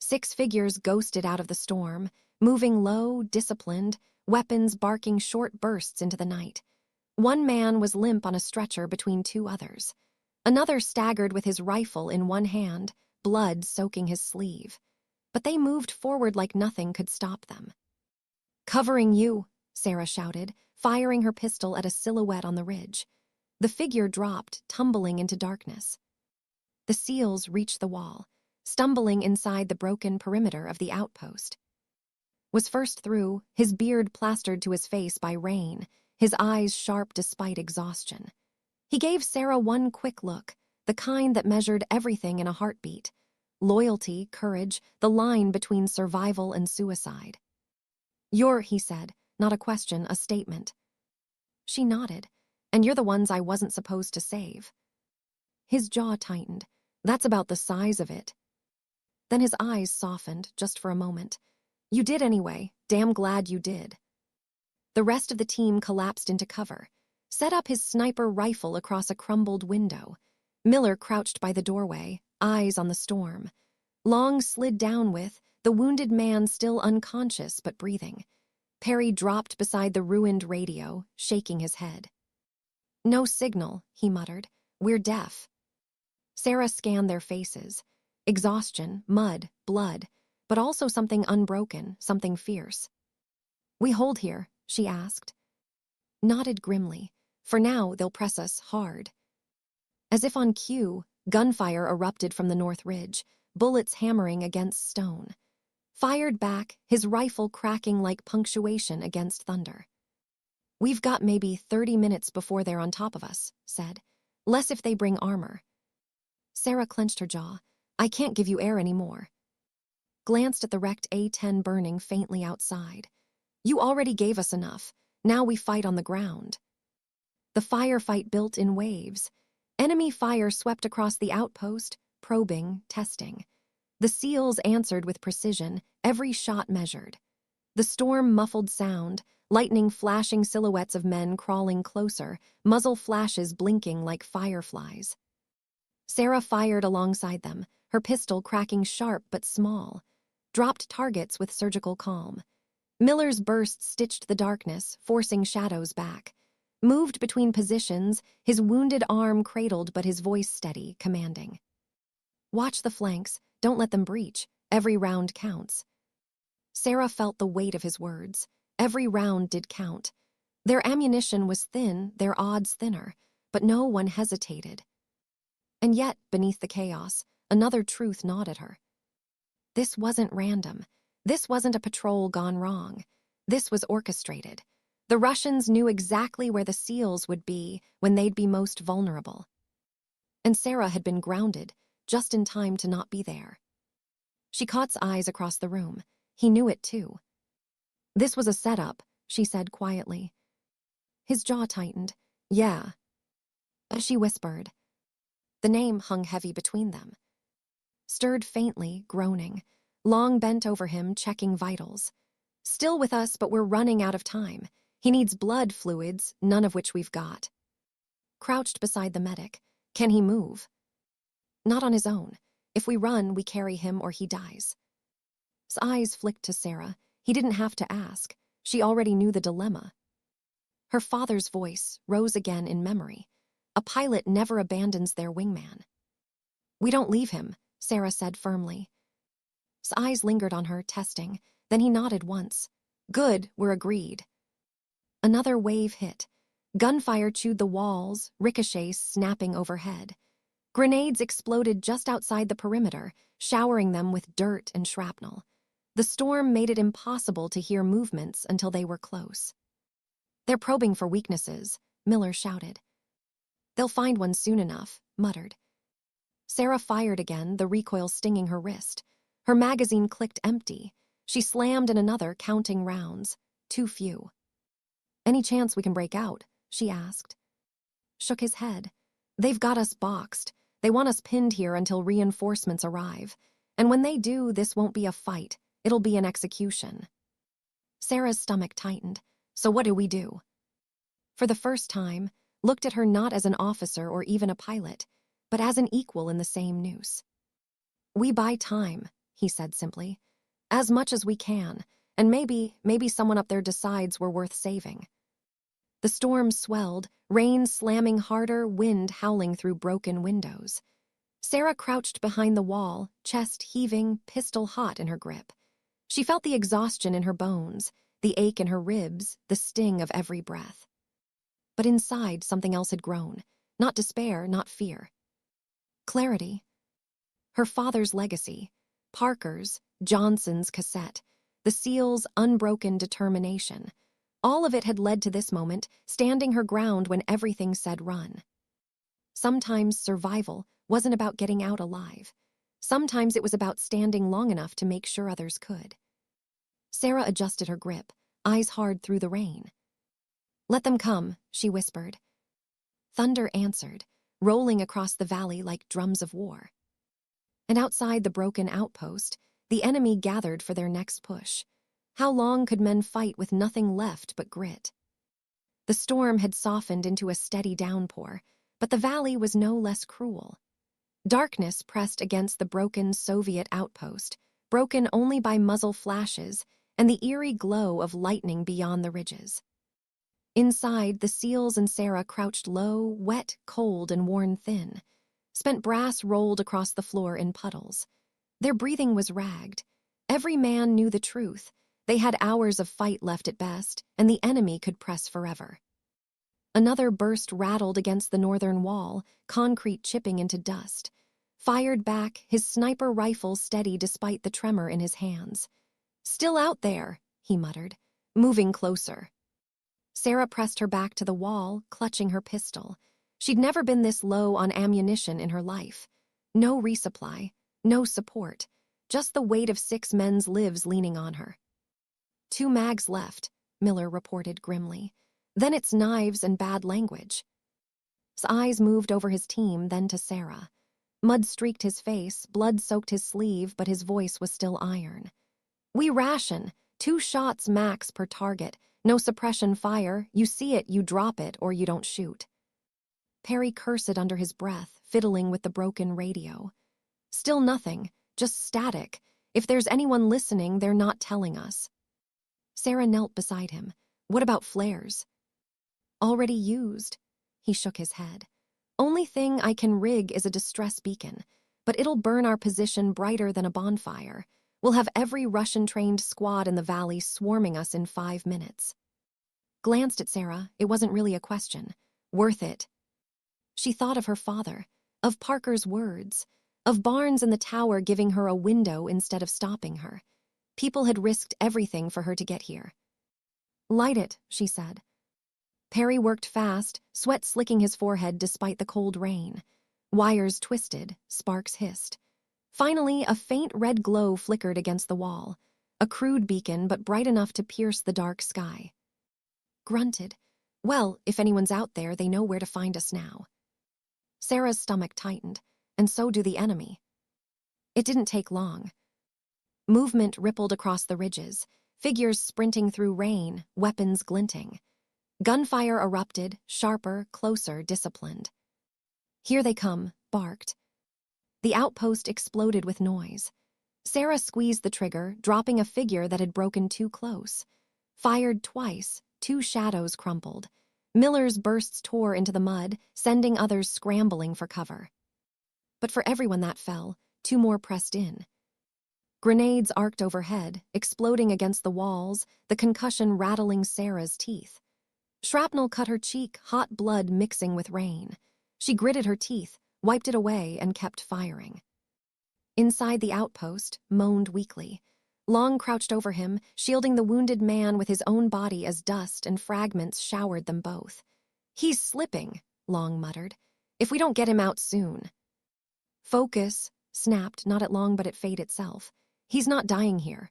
6 figures ghosted out of the storm, moving low, disciplined, weapons barking short bursts into the night. One man was limp on a stretcher between 2 others. Another staggered with his rifle in one hand, blood soaking his sleeve. But they moved forward like nothing could stop them. "Covering you," Sarah shouted, firing her pistol at a silhouette on the ridge. The figure dropped, tumbling into darkness. The SEALs reached the wall, stumbling inside the broken perimeter of the outpost. Was first through, his beard plastered to his face by rain, his eyes sharp despite exhaustion. He gave Sarah one quick look, the kind that measured everything in a heartbeat. Loyalty, courage, the line between survival and suicide. "You're," he said, not a question, a statement. She nodded. "And you're the ones I wasn't supposed to save." His jaw tightened. "That's about the size of it." Then his eyes softened, just for a moment. "You did anyway. Damn glad you did." The rest of the team collapsed into cover, set up his sniper rifle across a crumbled window. Miller crouched by the doorway, eyes on the storm. Long slid down with, the wounded man still unconscious but breathing. Perry dropped beside the ruined radio, shaking his head. "No signal," he muttered. "We're deaf." Sarah scanned their faces. Exhaustion, mud, blood, but also something unbroken, something fierce. "We hold here?" she asked. Nodded grimly. "For now, they'll press us hard." As if on cue, gunfire erupted from the north ridge, bullets hammering against stone. Fired back, his rifle cracking like punctuation against thunder. "We've got maybe 30 minutes before they're on top of us," said. "Less if they bring armor." Sarah clenched her jaw. "I can't give you air anymore." Glanced at the wrecked A-10 burning faintly outside. "You already gave us enough. Now we fight on the ground." The firefight built in waves. Enemy fire swept across the outpost, probing, testing. The SEALs answered with precision, every shot measured. The storm muffled sound, lightning flashing silhouettes of men crawling closer, muzzle flashes blinking like fireflies. Sarah fired alongside them, her pistol cracking sharp but small, dropped targets with surgical calm. Miller's burst stitched the darkness, forcing shadows back. Moved between positions, his wounded arm cradled but his voice steady, commanding. Watch the flanks, don't let them breach, every round counts. Sarah felt the weight of his words. Every round did count. Their ammunition was thin, their odds thinner, but no one hesitated. And yet, beneath the chaos, another truth gnawed at her. This wasn't random. This wasn't a patrol gone wrong. This was orchestrated. The Russians knew exactly where the SEALs would be when they'd be most vulnerable. And Sarah had been grounded, just in time to not be there. She caught his eyes across the room. He knew it too. This was a setup, she said quietly. His jaw tightened. Yeah. She whispered. The name hung heavy between them. Stirred faintly, groaning. Long bent over him, checking vitals. Still with us, but we're running out of time. He needs blood fluids, none of which we've got. Crouched beside the medic. Can he move? Not on his own. If we run, we carry him or he dies. His eyes flicked to Sarah. He didn't have to ask. She already knew the dilemma. Her father's voice rose again in memory. A pilot never abandons their wingman. We don't leave him, Sarah said firmly. His eyes lingered on her, testing. Then he nodded once. Good, we're agreed. Another wave hit. Gunfire chewed the walls, ricochets snapping overhead. Grenades exploded just outside the perimeter, showering them with dirt and shrapnel. The storm made it impossible to hear movements until they were close. They're probing for weaknesses, Miller shouted. They'll find one soon enough, muttered. Sarah fired again, the recoil stinging her wrist. Her magazine clicked empty. She slammed in another, counting rounds. Too few. Any chance we can break out? She asked. Shook his head. They've got us boxed. They want us pinned here until reinforcements arrive. And when they do, this won't be a fight. It'll be an execution. Sarah's stomach tightened. So what do we do? For the first time, looked at her not as an officer or even a pilot, but as an equal in the same noose. We buy time, he said simply. As much as we can, and maybe someone up there decides we're worth saving. The storm swelled, rain slamming harder, wind howling through broken windows. Sarah crouched behind the wall, chest heaving, pistol hot in her grip. She felt the exhaustion in her bones, the ache in her ribs, the sting of every breath. But inside, something else had grown. Not despair, not fear. Clarity. Her father's legacy. Parker's, Johnson's cassette. The SEAL's unbroken determination. All of it had led to this moment, standing her ground when everything said run. Sometimes survival wasn't about getting out alive. Sometimes it was about standing long enough to make sure others could. Sarah adjusted her grip, eyes hard through the rain. Let them come, she whispered. Thunder answered, rolling across the valley like drums of war. And outside the broken outpost, the enemy gathered for their next push. How long could men fight with nothing left but grit? The storm had softened into a steady downpour, but the valley was no less cruel. Darkness pressed against the broken Soviet outpost, broken only by muzzle flashes and the eerie glow of lightning beyond the ridges. Inside, the SEALs and Sarah crouched low, wet, cold, and worn thin. Spent brass rolled across the floor in puddles. Their breathing was ragged. Every man knew the truth. They had hours of fight left at best, and the enemy could press forever. Another burst rattled against the northern wall, concrete chipping into dust. Fired back, his sniper rifle steady despite the tremor in his hands. Still out there, he muttered, moving closer. Sarah pressed her back to the wall, clutching her pistol. She'd never been this low on ammunition in her life. No resupply, no support, just the weight of 6 men's lives leaning on her. 2 mags left, Miller reported grimly. Then it's knives and bad language. His eyes moved over his team, then to Sarah. Mud streaked his face, blood soaked his sleeve, but his voice was still iron. "We ration. 2 shots max per target. No suppression fire. You see it, you drop it, or you don't shoot." Perry cursed under his breath, fiddling with the broken radio. "Still nothing, just static. If there's anyone listening, they're not telling us." Sarah knelt beside him. "What about flares?" "Already used." He shook his head. "Only thing I can rig is a distress beacon, but it'll burn our position brighter than a bonfire. We'll have every Russian-trained squad in the valley swarming us in 5 minutes." Glanced at Sarah, it wasn't really a question. Worth it. She thought of her father, of Parker's words, of Barnes and the tower giving her a window instead of stopping her. People had risked everything for her to get here. "Light it," she said. Perry worked fast, sweat slicking his forehead despite the cold rain. Wires twisted, sparks hissed. Finally, a faint red glow flickered against the wall. A crude beacon, but bright enough to pierce the dark sky. Grunted. "Well, if anyone's out there, they know where to find us now." Sarah's stomach tightened, and so do the enemy. It didn't take long. Movement rippled across the ridges, figures sprinting through rain, weapons glinting. Gunfire erupted, sharper, closer, disciplined. "Here they come," barked. The outpost exploded with noise. Sarah squeezed the trigger, dropping a figure that had broken too close. Fired twice, 2 shadows crumpled. Miller's bursts tore into the mud, sending others scrambling for cover. But for everyone that fell, 2 more pressed in. Grenades arced overhead, exploding against the walls, the concussion rattling Sarah's teeth. Shrapnel cut her cheek, hot blood mixing with rain. She gritted her teeth, wiped it away, and kept firing. Inside the outpost, moaned weakly. Long crouched over him, shielding the wounded man with his own body as dust and fragments showered them both. "He's slipping," Long muttered. "If we don't get him out soon." "Focus," snapped, not at Long but at fate itself. "He's not dying here."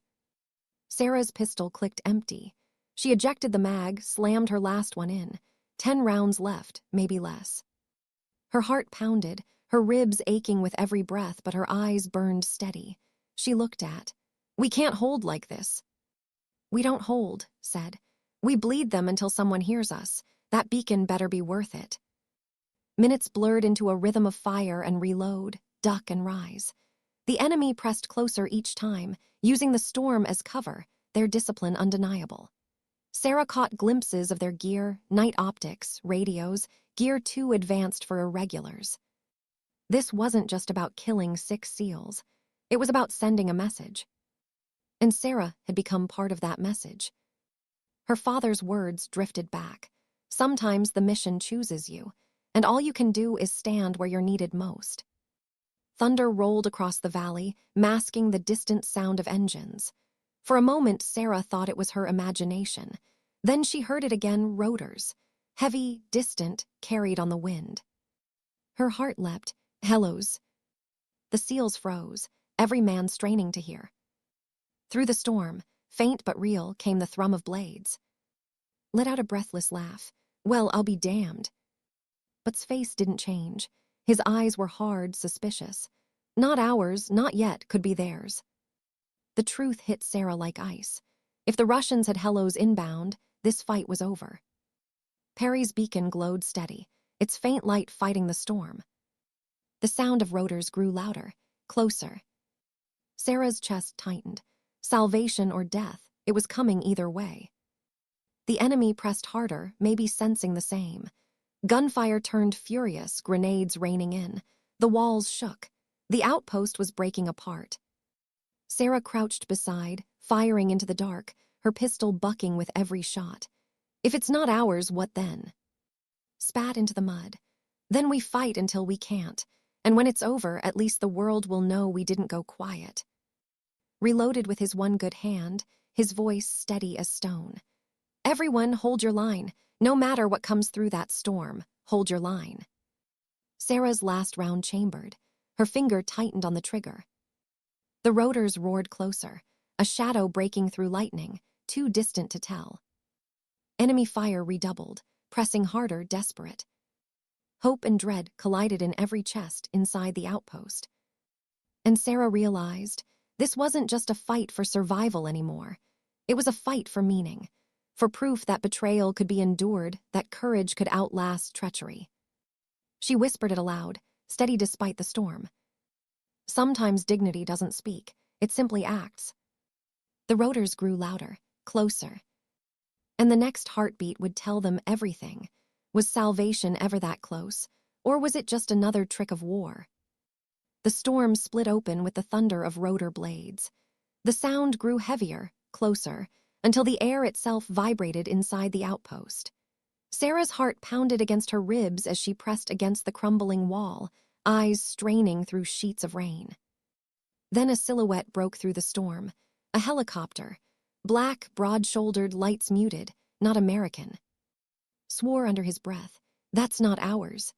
Sarah's pistol clicked empty. She ejected the mag, slammed her last one in. 10 rounds left, maybe less. Her heart pounded, her ribs aching with every breath, but her eyes burned steady. She looked at. "We can't hold like this." "We don't hold," said. "We bleed them until someone hears us. That beacon better be worth it." Minutes blurred into a rhythm of fire and reload, duck and rise. The enemy pressed closer each time, using the storm as cover, their discipline undeniable. Sarah caught glimpses of their gear, night optics, radios, gear too advanced for irregulars. This wasn't just about killing 6 SEALs. It was about sending a message. And Sarah had become part of that message. Her father's words drifted back. Sometimes the mission chooses you, and all you can do is stand where you're needed most. Thunder rolled across the valley, masking the distant sound of engines. For a moment, Sarah thought it was her imagination. Then she heard it again, rotors. Heavy, distant, carried on the wind. Her heart leapt. Hellos. The SEALs froze, every man straining to hear. Through the storm, faint but real, came the thrum of blades. Let out a breathless laugh. "Well, I'll be damned." But's face didn't change. His eyes were hard, suspicious. Not ours, not yet, could be theirs. The truth hit Sarah like ice. If the Russians had Hellos inbound, this fight was over. Perry's beacon glowed steady, its faint light fighting the storm. The sound of rotors grew louder, closer. Sarah's chest tightened. Salvation or death, it was coming either way. The enemy pressed harder, maybe sensing the same. Gunfire turned furious, grenades raining in. The walls shook. The outpost was breaking apart. Sarah crouched beside, firing into the dark, her pistol bucking with every shot. If it's not ours, what then? Spat into the mud. Then we fight until we can't, and when it's over, at least the world will know we didn't go quiet. Reloaded with his one good hand, his voice steady as stone. "Everyone, hold your line. No matter what comes through that storm, hold your line." Sarah's last round chambered. Her finger tightened on the trigger. The rotors roared closer, a shadow breaking through lightning, too distant to tell. Enemy fire redoubled, pressing harder, desperate. Hope and dread collided in every chest inside the outpost. And Sarah realized this wasn't just a fight for survival anymore. It was a fight for meaning, for proof that betrayal could be endured, that courage could outlast treachery. She whispered it aloud, steady despite the storm. Sometimes dignity doesn't speak, it simply acts. The rotors grew louder, closer. And the next heartbeat would tell them everything. Was salvation ever that close, or was it just another trick of war? The storm split open with the thunder of rotor blades. The sound grew heavier, closer, until the air itself vibrated inside the outpost. Sarah's heart pounded against her ribs as she pressed against the crumbling wall, eyes straining through sheets of rain. Then a silhouette broke through the storm. A helicopter. Black, broad-shouldered, lights muted, not American. Swore under his breath, "That's not ours."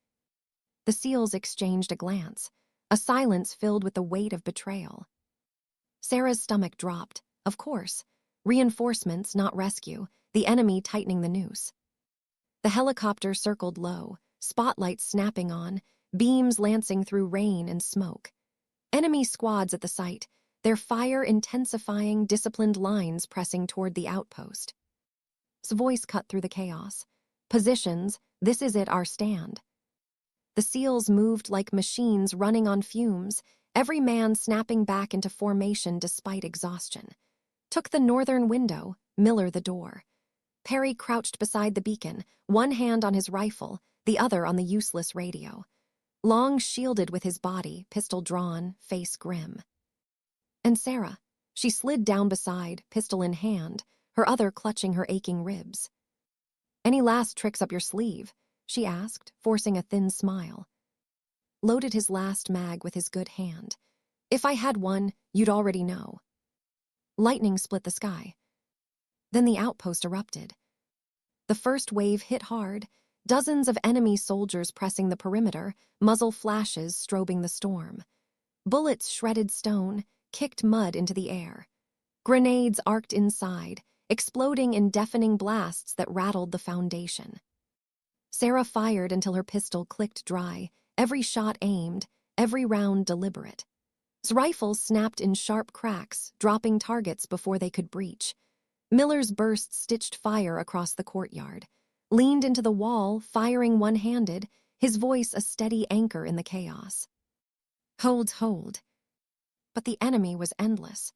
The SEALs exchanged a glance, a silence filled with the weight of betrayal. Sarah's stomach dropped. Of course. Reinforcements, not rescue, the enemy tightening the noose. The helicopter circled low, spotlights snapping on, beams lancing through rain and smoke. Enemy squads at the site, their fire intensifying, disciplined lines pressing toward the outpost. His voice cut through the chaos. "Positions, this is it, our stand." The SEALs moved like machines running on fumes, every man snapping back into formation despite exhaustion. Took the northern window, Miller the door. Perry crouched beside the beacon, one hand on his rifle, the other on the useless radio. Long shielded with his body, pistol drawn, face grim. And Sarah, she slid down beside, pistol in hand, her other clutching her aching ribs. "Any last tricks up your sleeve?" she asked, forcing a thin smile. Loaded his last mag with his good hand. "If I had one, you'd already know." Lightning split the sky. Then the outpost erupted. The first wave hit hard, dozens of enemy soldiers pressing the perimeter, muzzle flashes strobing the storm. Bullets shredded stone, kicked mud into the air. Grenades arced inside, exploding in deafening blasts that rattled the foundation. Sarah fired until her pistol clicked dry, every shot aimed, every round deliberate. His rifles snapped in sharp cracks, dropping targets before they could breach. Miller's burst stitched fire across the courtyard, leaned into the wall, firing one-handed, his voice a steady anchor in the chaos. Hold. But the enemy was endless.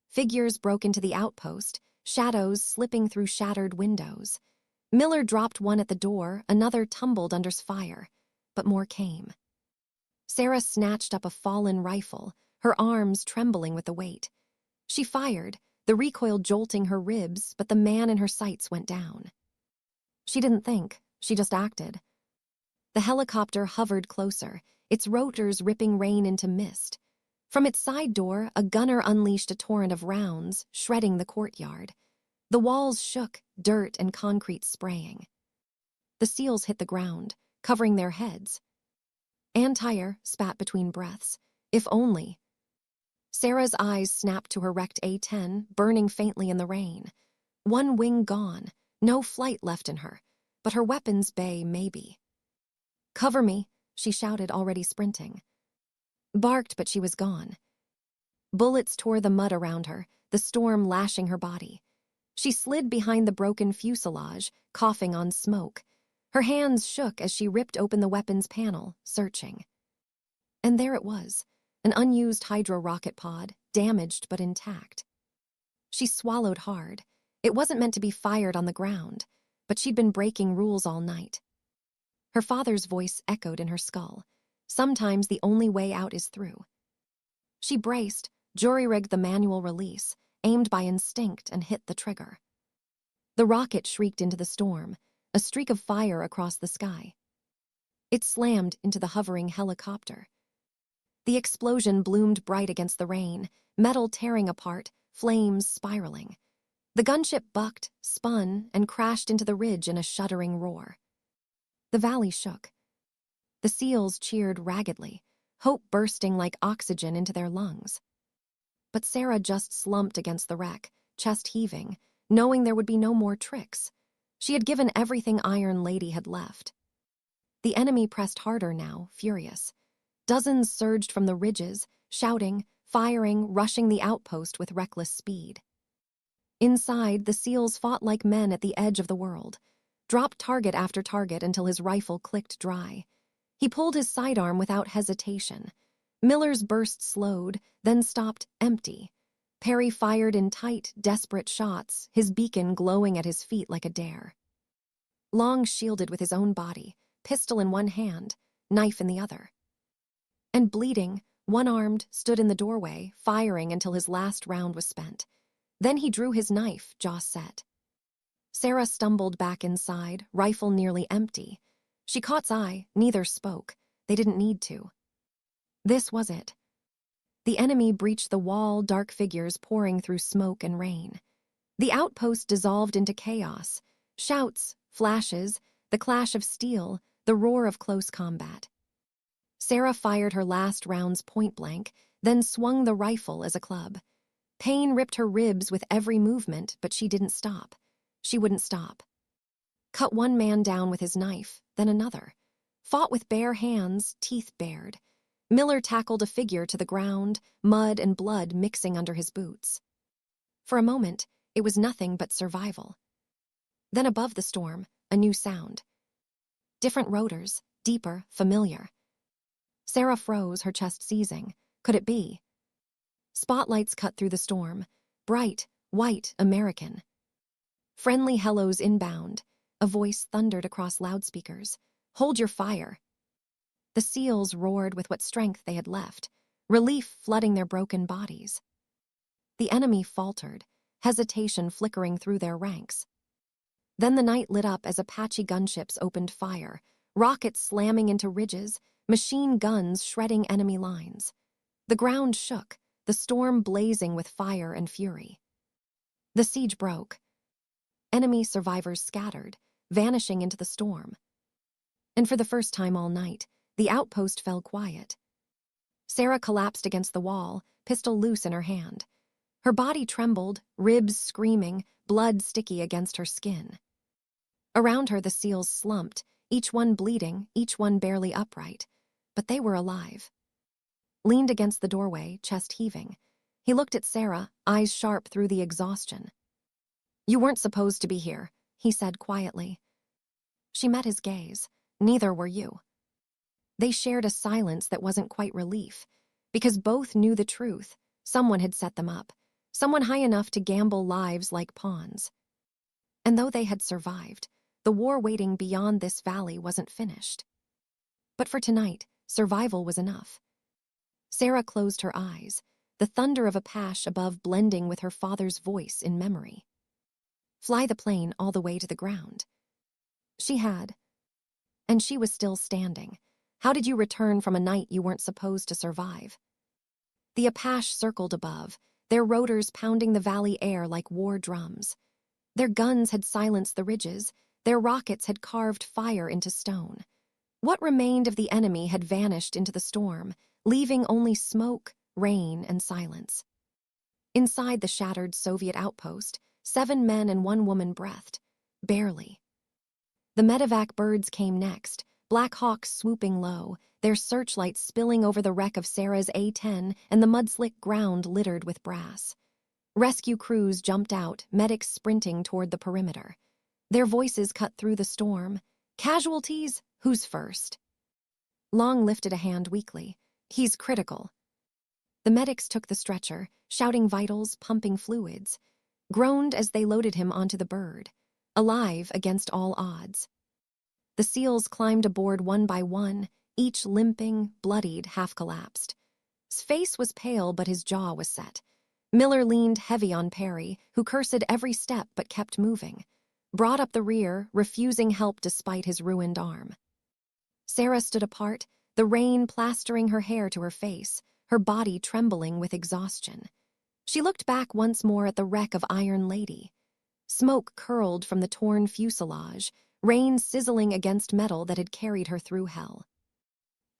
Figures broke into the outpost, shadows slipping through shattered windows. Miller dropped one at the door, another tumbled under fire, but more came. Sarah snatched up a fallen rifle, her arms trembling with the weight. She fired, the recoil jolting her ribs, but the man in her sights went down. She didn't think, she just acted. The helicopter hovered closer, its rotors ripping rain into mist. From its side door, a gunner unleashed a torrent of rounds, shredding the courtyard. The walls shook, dirt and concrete spraying. The SEALs hit the ground, covering their heads. Ann Tyre spat between breaths. If only. Sarah's eyes snapped to her wrecked A-10, burning faintly in the rain. One wing gone, no flight left in her, but her weapons bay maybe. "Cover me," she shouted, already sprinting. Barked, but she was gone. Bullets tore the mud around her, the storm lashing her body. She slid behind the broken fuselage, coughing on smoke. Her hands shook as she ripped open the weapons panel, searching. And there it was, an unused hydro-rocket pod, damaged but intact. She swallowed hard. It wasn't meant to be fired on the ground, but she'd been breaking rules all night. Her father's voice echoed in her skull. Sometimes the only way out is through. She braced, jury-rigged the manual release, aimed by instinct, and hit the trigger. The rocket shrieked into the storm, a streak of fire across the sky. It slammed into the hovering helicopter. The explosion bloomed bright against the rain, metal tearing apart, flames spiraling. The gunship bucked, spun, and crashed into the ridge in a shuddering roar. The valley shook. The SEALs cheered raggedly, hope bursting like oxygen into their lungs. But Sarah just slumped against the wreck, chest heaving, knowing there would be no more tricks. She had given everything Iron Lady had left. The enemy pressed harder now, furious. Dozens surged from the ridges, shouting, firing, rushing the outpost with reckless speed. Inside, the SEALs fought like men at the edge of the world, dropped target after target until his rifle clicked dry. He pulled his sidearm without hesitation. Miller's burst slowed, then stopped empty. Perry fired in tight, desperate shots, his beacon glowing at his feet like a dare. Long shielded with his own body, pistol in one hand, knife in the other. And bleeding, one-armed, stood in the doorway, firing until his last round was spent. Then he drew his knife, jaw set. Sarah stumbled back inside, rifle nearly empty. She caught his eye, neither spoke. They didn't need to. This was it. The enemy breached the wall, dark figures pouring through smoke and rain. The outpost dissolved into chaos. Shouts, flashes, the clash of steel, the roar of close combat. Sarah fired her last rounds point-blank, then swung the rifle as a club. Pain ripped her ribs with every movement, but she didn't stop. She wouldn't stop. Cut one man down with his knife, then another. Fought with bare hands, teeth bared. Miller tackled a figure to the ground, mud and blood mixing under his boots. For a moment, it was nothing but survival. Then above the storm, a new sound. Different rotors, deeper, familiar. Sarah froze, her chest seizing. Could it be? Spotlights cut through the storm. Bright, white, American. Friendly hellos inbound. A voice thundered across loudspeakers. Hold your fire. The SEALs roared with what strength they had left, relief flooding their broken bodies. The enemy faltered, hesitation flickering through their ranks. Then the night lit up as Apache gunships opened fire, rockets slamming into ridges, machine guns shredding enemy lines. The ground shook, the storm blazing with fire and fury. The siege broke. Enemy survivors scattered, vanishing into the storm. And for the first time all night, the outpost fell quiet. Sarah collapsed against the wall, pistol loose in her hand. Her body trembled, ribs screaming, blood sticky against her skin. Around her the SEALs slumped, each one bleeding, each one barely upright. But they were alive. Leaned against the doorway, chest heaving. He looked at Sarah, eyes sharp through the exhaustion. "You weren't supposed to be here," he said quietly. She met his gaze. "Neither were you." They shared a silence that wasn't quite relief, because both knew the truth. Someone had set them up, someone high enough to gamble lives like pawns. And though they had survived, the war waiting beyond this valley wasn't finished. But for tonight, survival was enough. Sarah closed her eyes, the thunder of Apache above blending with her father's voice in memory. Fly the plane all the way to the ground. She had. And she was still standing. How did you return from a night you weren't supposed to survive? The Apache circled above, their rotors pounding the valley air like war drums. Their guns had silenced the ridges, their rockets had carved fire into stone. What remained of the enemy had vanished into the storm, leaving only smoke, rain, and silence. Inside the shattered Soviet outpost, 7 men and 1 woman breathed, barely. The medevac birds came next, Black Hawks swooping low, their searchlights spilling over the wreck of Sarah's A-10 and the mud-slick ground littered with brass. Rescue crews jumped out, medics sprinting toward the perimeter. Their voices cut through the storm. "Casualties? Who's first?" Long lifted a hand weakly. "He's critical." The medics took the stretcher, shouting vitals, pumping fluids, groaned as they loaded him onto the bird, alive against all odds. The SEALs climbed aboard one by one, each limping, bloodied, half-collapsed. His face was pale, but his jaw was set. Miller leaned heavy on Perry, who cursed every step but kept moving. Brought up the rear, refusing help despite his ruined arm. Sarah stood apart, the rain plastering her hair to her face, her body trembling with exhaustion. She looked back once more at the wreck of Iron Lady. Smoke curled from the torn fuselage, rain sizzling against metal that had carried her through hell.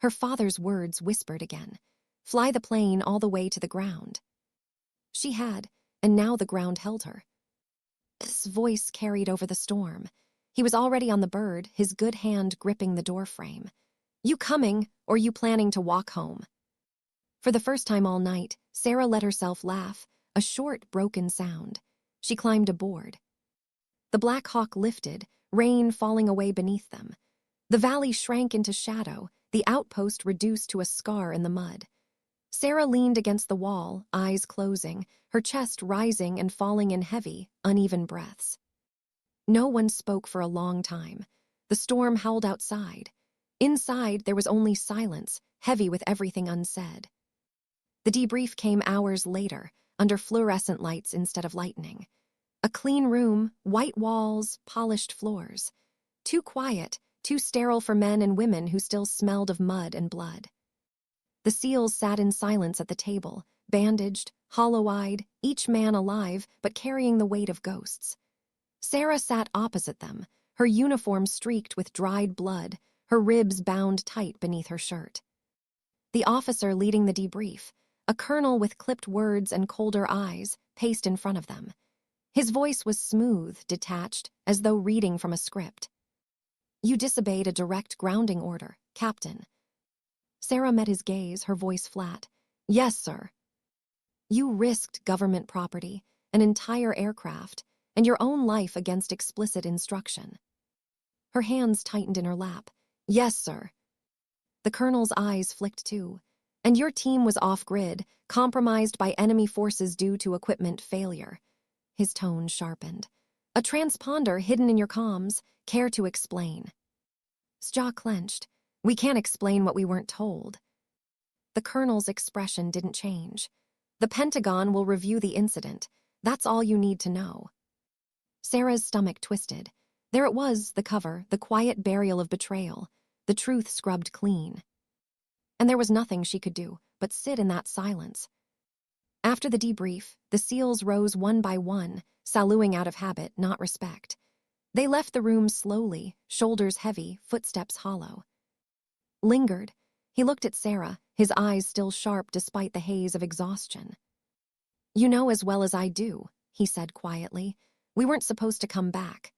Her father's words whispered again. Fly the plane all the way to the ground. She had, and now the ground held her. His voice carried over the storm. He was already on the bird, his good hand gripping the doorframe. "You coming, or you planning to walk home?" For the first time all night, Sarah let herself laugh, a short, broken sound. She climbed aboard. The Black Hawk lifted, rain falling away beneath them. The valley shrank into shadow, the outpost reduced to a scar in the mud. Sarah leaned against the wall, eyes closing, her chest rising and falling in heavy, uneven breaths. No one spoke for a long time. The storm howled outside. Inside, there was only silence, heavy with everything unsaid. The debrief came hours later, under fluorescent lights instead of lightning. A clean room, white walls, polished floors. Too quiet, too sterile for men and women who still smelled of mud and blood. The SEALs sat in silence at the table, bandaged, hollow-eyed, each man alive but carrying the weight of ghosts. Sarah sat opposite them, her uniform streaked with dried blood, her ribs bound tight beneath her shirt. The officer leading the debrief, a colonel with clipped words and colder eyes, paced in front of them. His voice was smooth, detached, as though reading from a script. "You disobeyed a direct grounding order, Captain." Sarah met his gaze, her voice flat. "Yes, sir." "You risked government property, an entire aircraft, and your own life against explicit instruction." Her hands tightened in her lap. "Yes, sir." The colonel's eyes flicked too. "And your team was off-grid, compromised by enemy forces due to equipment failure." His tone sharpened. "A transponder hidden in your comms. Care to explain?" His jaw clenched. "We can't explain what we weren't told." The colonel's expression didn't change. "The Pentagon will review the incident. That's all you need to know." Sarah's stomach twisted. There it was, the cover, the quiet burial of betrayal, the truth scrubbed clean. And there was nothing she could do but sit in that silence. After the debrief, the SEALs rose one by one, saluting out of habit, not respect. They left the room slowly, shoulders heavy, footsteps hollow. Lingered. He looked at Sarah, his eyes still sharp despite the haze of exhaustion. "You know as well as I do," he said quietly. "We weren't supposed to come back."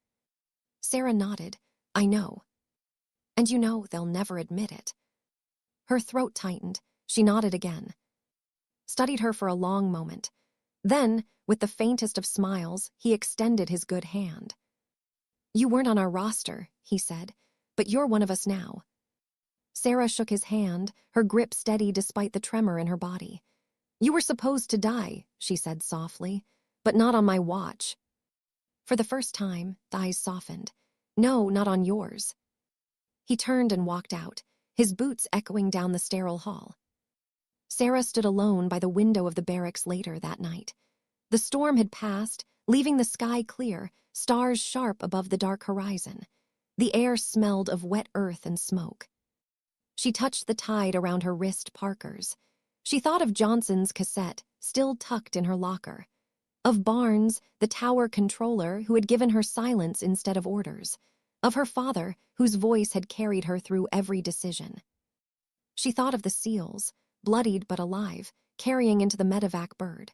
Sarah nodded. "I know." "And you know they'll never admit it." Her throat tightened. She nodded again. Studied her for a long moment. Then, with the faintest of smiles, he extended his good hand. "You weren't on our roster," he said, "but you're one of us now." Sarah shook his hand, her grip steady despite the tremor in her body. "You were supposed to die," she said softly, "but not on my watch." For the first time, the eyes softened. "No, not on yours." He turned and walked out, his boots echoing down the sterile hall. Sarah stood alone by the window of the barracks later that night. The storm had passed, leaving the sky clear, stars sharp above the dark horizon. The air smelled of wet earth and smoke. She touched the tide around her wrist Parker's. She thought of Johnson's cassette, still tucked in her locker. Of Barnes, the tower controller who had given her silence instead of orders. Of her father, whose voice had carried her through every decision. She thought of the SEALs, bloodied but alive, carrying into the medevac bird.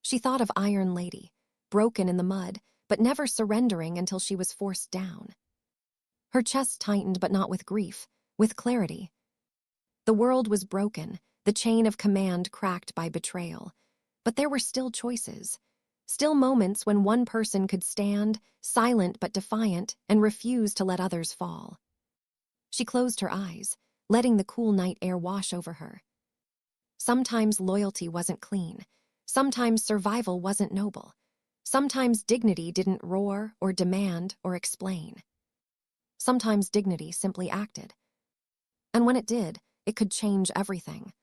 She thought of Iron Lady, broken in the mud, but never surrendering until she was forced down. Her chest tightened, but not with grief, with clarity. The world was broken, the chain of command cracked by betrayal. But there were still choices. Still moments when one person could stand, silent but defiant, and refuse to let others fall. She closed her eyes, letting the cool night air wash over her. Sometimes loyalty wasn't clean. Sometimes survival wasn't noble. Sometimes dignity didn't roar or demand or explain. Sometimes dignity simply acted. And when it did, it could change everything.